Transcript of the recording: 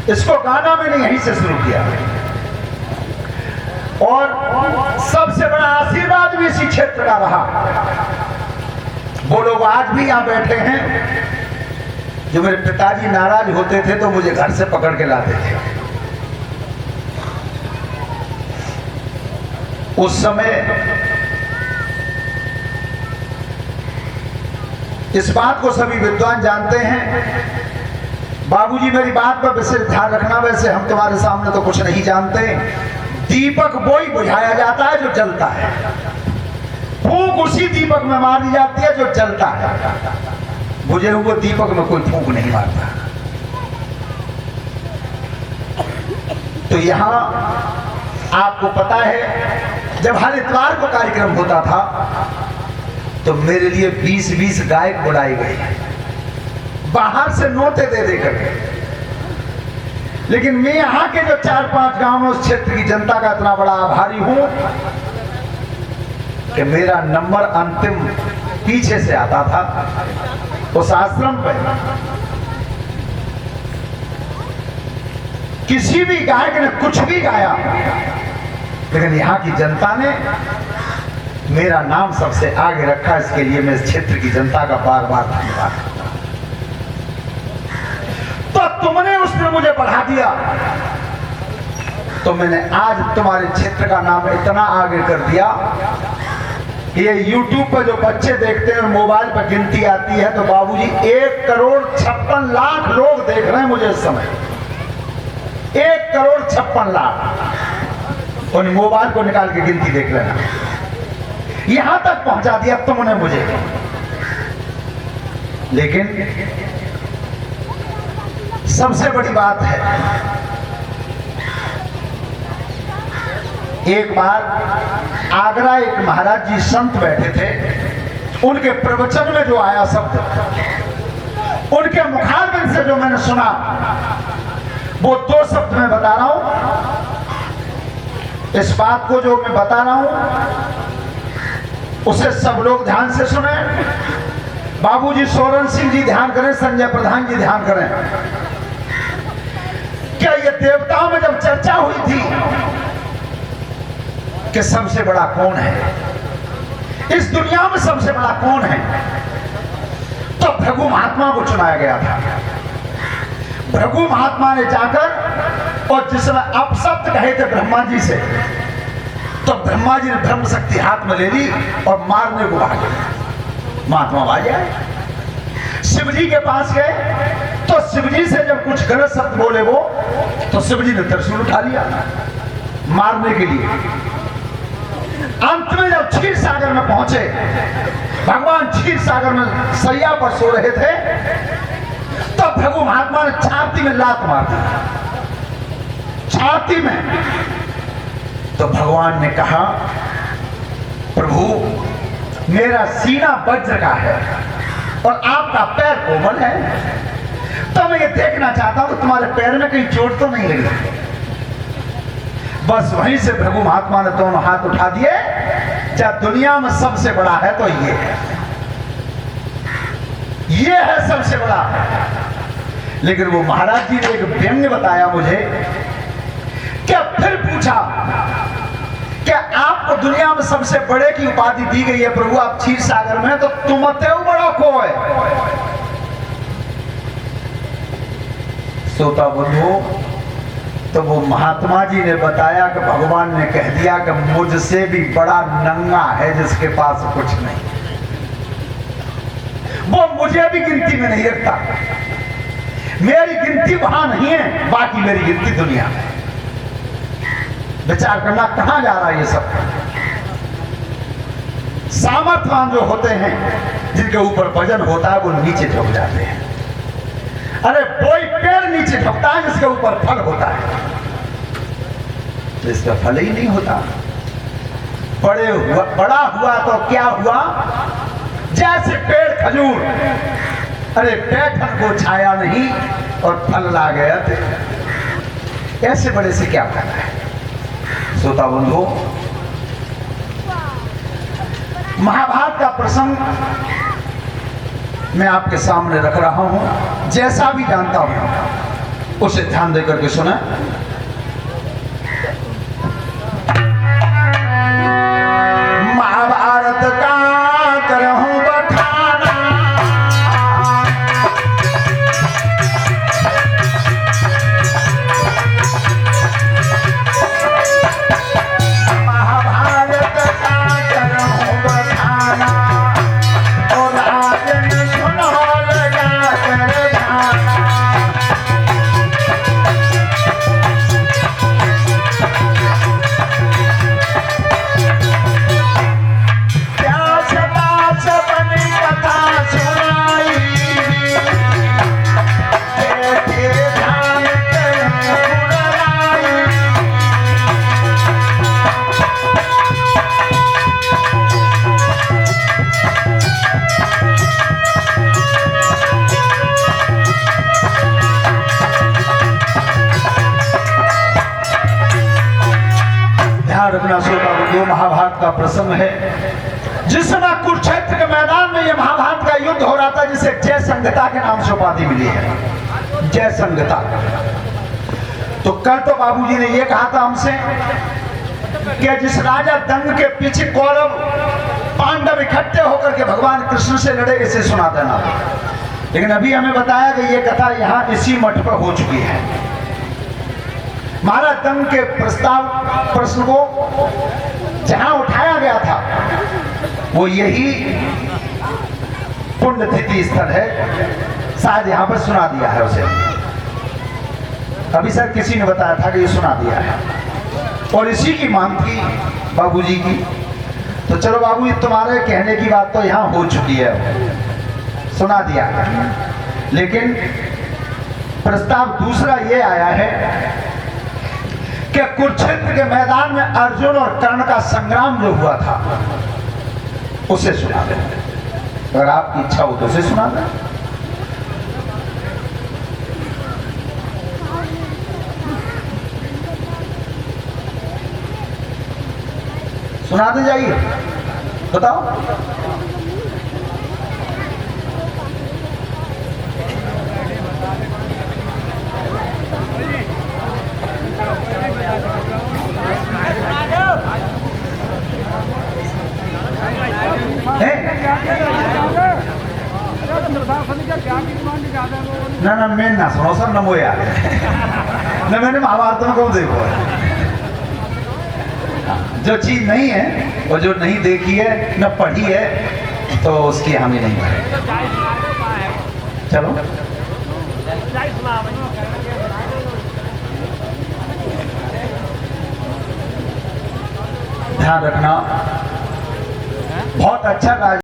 इसको गाना मैंने यहीं से शुरू किया और सबसे बड़ा आशीर्वाद भी इसी क्षेत्र का रहा। वो लोग आज भी यहां बैठे हैं जो मेरे पिताजी नाराज होते थे तो मुझे घर से पकड़ के लाते थे। उस समय इस बात को सभी विद्वान जानते हैं। बाबूजी मेरी बात पर विशेष ध्यान रखना, वैसे हम तुम्हारे सामने तो कुछ नहीं जानते। दीपक वो ही बुझाया जाता है जो जलता है, फूंक उसी दीपक में मारी जाती है जो जलता है। बुझे हुए दीपक में कोई फूंक नहीं मारता। तो यहां आपको पता है जब हर इतवार को कार्यक्रम होता था तो मेरे लिए 20-20 गायक बुलाए गए बाहर से नोटे दे देकर। लेकिन मैं यहां के जो 4-5 गांव में उस क्षेत्र की जनता का इतना बड़ा आभारी हूं कि मेरा नंबर अंतिम पीछे से आता था उस आश्रम पे। किसी भी गायक ने कुछ भी गाया, लेकिन यहाँ की जनता ने मेरा नाम सबसे आगे रखा। इसके लिए मैं इस क्षेत्र की जनता का बार बार धन्यवाद करता हूं। तो तुमने उसने मुझे बढ़ा दिया तो मैंने आज तुम्हारे क्षेत्र का नाम इतना आगे कर दिया। ये YouTube पर जो बच्चे देखते हैं और मोबाइल पर गिनती आती है तो बाबूजी 1,56,00,000 लोग देख रहे हैं मुझे इस समय। 1,56,00,000 और मोबाइल को निकाल के गिनती देख लेना। यहां तक पहुंचा दिया तुमने मुझे। लेकिन सबसे बड़ी बात है, एक बार आगरा एक महाराज जी संत बैठे थे, उनके प्रवचन में जो आया शब्द, उनके मुखारबिंद से जो मैंने सुना, वो 2 शब्द मैं बता रहा हूं। इस बात को जो मैं बता रहा हूं उसे सब लोग ध्यान से सुने। बाबूजी सोरन सिंह जी ध्यान करें, संजय प्रधान जी ध्यान करें। क्या ये देवताओं में जब चर्चा हुई थी कि सबसे बड़ा कौन है, इस दुनिया में सबसे बड़ा कौन है, तो भृगु महात्मा को चुनाया गया था। भृगु महात्मा ने जाकर और जिसने अपशब्द कहे थे ब्रह्मा जी से, तो ब्रह्मा जी ने ब्रह्म शक्ति हाथ में ले ली और मारने को भागे। महात्मा भाग आए, शिव जी के पास गए तो शिव जी से जब कुछ गलत शब्द बोले वो, तो शिव जी ने त्रिशूल उठा लिया मारने के लिए। अंत में जब क्षीर सागर में पहुंचे, भगवान क्षीर सागर में सैया पर सो रहे थे, तो भृगु महात्मा ने छाती में लात मार दी, छाती में। तो भगवान ने कहा, प्रभु मेरा सीना वज्र का है और आपका पैर कोमल है, तो मैं ये देखना चाहता हूं तुम्हारे पैर में कहीं चोट तो नहीं लगी। बस वहीं से भृगु महात्मा ने दोनों हाथ उठा दिए, जब दुनिया में सबसे बड़ा है तो ये है सबसे बड़ा। लेकिन वो महाराज जी ने एक व्यंग्य बताया मुझे, क्या फिर पूछा क्या आपको दुनिया में सबसे बड़े की उपाधि दी गई है प्रभु, आप क्षीर सागर में, तो तुम बड़ा को है। श्रोता बंधु, तो वो महात्मा जी ने बताया कि भगवान ने कह दिया कि मुझसे भी बड़ा नंगा है जिसके पास कुछ नहीं, वो मुझे भी गिनती में नहीं रखता। मेरी गिनती वहां नहीं है, बाकी मेरी गिनती दुनिया में। विचार करना कहां जा रहा है ये सब। सामर्थ्यवान जो होते हैं, जिनके ऊपर वजन होता है, वो नीचे झुक जाते हैं। अरे कोई पेड़ नीचे झुकता है जिसके ऊपर फल होता है, तो इसका फल ही नहीं होता। बड़ा हुआ तो क्या हुआ, जैसे पेड़ खजूर, अरे पैठन को छाया नहीं और फल ला गया थे, ऐसे बड़े से क्या करना है। श्रोता बंधु, महाभारत का प्रसंग मैं आपके सामने रख रहा हूं। जैसा भी जानता हूं उसे ध्यान देकर के सुना। महाभारत का करहूं बखाना, महाभारत का करहूं बखाना, और राजन सुनो लगा कर ध्याना। रखना श्रोता, वो महाभारत का प्रसंग है जिस समय कुरुक्षेत्र के मैदान में यह महाभारत का युद्ध हो रहा था, जिसे जय संहिता के नाम से उपाधि मिली है, जय संहिता। तो कल तो बाबूजी ने यह कहा था हमसे कि जिस राजा दंग के पीछे कौरव पांडव इकट्ठे होकर के भगवान कृष्ण से लड़े, इसे सुना देना। लेकिन अभी हमें बताया कि यह कथा यहाँ इसी मठ पर हो चुकी है। महाराज दंग के प्रश्न को जहां उठाया गया था वो यही पुण्यतिथि स्थल है, शायद यहां पर सुना दिया है उसे। अभी सर किसी ने बताया था कि ये सुना दिया है और इसी की मांग थी बाबूजी की। तो चलो बाबू, तुम्हारे कहने की बात तो यहां हो चुकी है, सुना दिया है। लेकिन प्रस्ताव दूसरा ये आया है कि कुरुक्षेत्र के मैदान में अर्जुन और कर्ण का संग्राम जो हुआ था उसे सुना दें। अगर आपकी इच्छा हो तो उसे सुना दें। सुना दे, जाइए बताओ। ना मैं ना सुनो सर, नमो यार न मैंने महाभारत में कब देखो। जो चीज नहीं है और जो नहीं देखी है न पढ़ी है तो उसकी हामी नहीं है। चलो ध्यान रखना, बहुत अच्छा